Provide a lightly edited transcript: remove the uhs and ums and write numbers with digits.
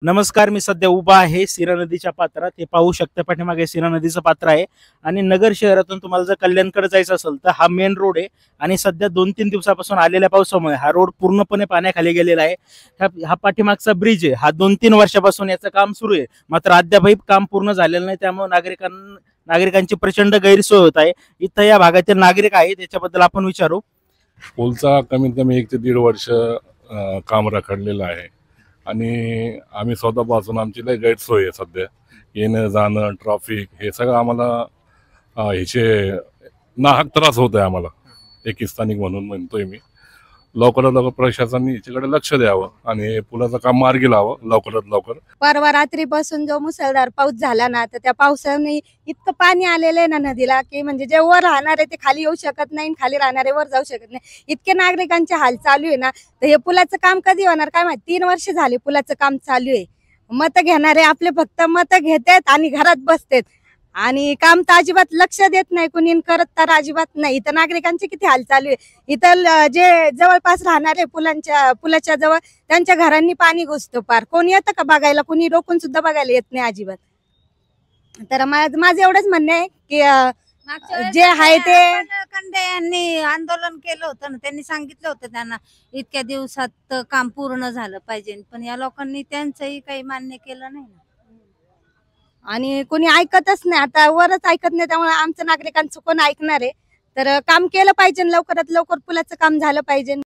नमस्कार. मी सध्या उभा आहे सीना नदीच्या पात्रात. हे पाहू शकता, पाठीमागे सीना नदीचं पात्र आहे आणि नगर शहरातून तुम्हाला जर कल्याणकडे जायचं असेल तर हा मेन रोड आहे. आणि सध्या 2-3 दिवसापासून आलेल्या पावसामुळे हा रोड पूर्णपणे पाण्याखाली गेलेला आहे. हा पाठीमागचा ब्रिज आहे, हा 2-3 वर्षापासून याचं काम सुरू आहे, मात्र अद्यापही काम पूर्ण झालेलं नाही. त्यामुळे नागरिकांची प्रचंड गैरसोय होत आहे. इथं या भागातील नागरिक आहे, त्याच्याबद्दल आपण विचारू. पूलचा कमीत कमी 1 ते 1.5 वर्ष काम रखडलेलं आहे आणि आम्ही स्वतःपासून आमची लय गैरसोय आहे. सध्या येणं जाणं ट्रॅफिक हे सगळं आम्हाला ह्याचे नाहक त्रास होत आहे आम्हाला. एक स्थानिक म्हणून म्हणतोय मी, लवकरात लवकर प्रशासनाने याच्याकडे लक्ष द्यावं आणि पुलाचं काम मार्गी लावावं लवकरात लवकर. परवा रात्रीपासून जो मुसळधार पाऊस झाला ना, तर त्या पावसाने इतकं पाणी आलेलं आहे ना नदीला, की म्हणजे जे वर राहणारे ते खाली येऊ शकत नाही, खाली राहणारे वर जाऊ शकत नाही. इतके नागरिकांचे हाल चालू आहे ना. तर हे पुलाचं काम कधी होणार काय माहिती. 3 वर्ष झाले पुलाचं काम चालू आहे. मत घेणारे आपले फक्त मत घेतात आणि घरात बसतात आणि काम तर अजिबात लक्ष देत नाही कुणी, करत तर अजिबात नाही. इथं नागरिकांचे किती हाल चालू आहे. इथं जे जवळपास राहणारे पुलाच्या जवळ, त्यांच्या घरांनी पाणी घुसतं पार. कोणी येतं का बघायला? कोणी रोखून सुद्धा बघायला येत नाही अजिबात. तर माझं एवढंच म्हणणं आहे की जे आहे ते कंडे यांनी आंदोलन केलं होतं ना, त्यांनी सांगितलं होतं त्यांना इतक्या दिवसात काम पूर्ण झालं पाहिजे, पण या लोकांनी त्यांचंही काही मान्य केलं नाही ना. आणि कोणी ऐकतच नाही. आता वरच ऐकत नाही, त्यामुळे आमचं नागरिकांचं कोण ऐकणार आहे. तर काम केलं पाहिजे, लवकरात लवकर पुलाचं काम झालं पाहिजे.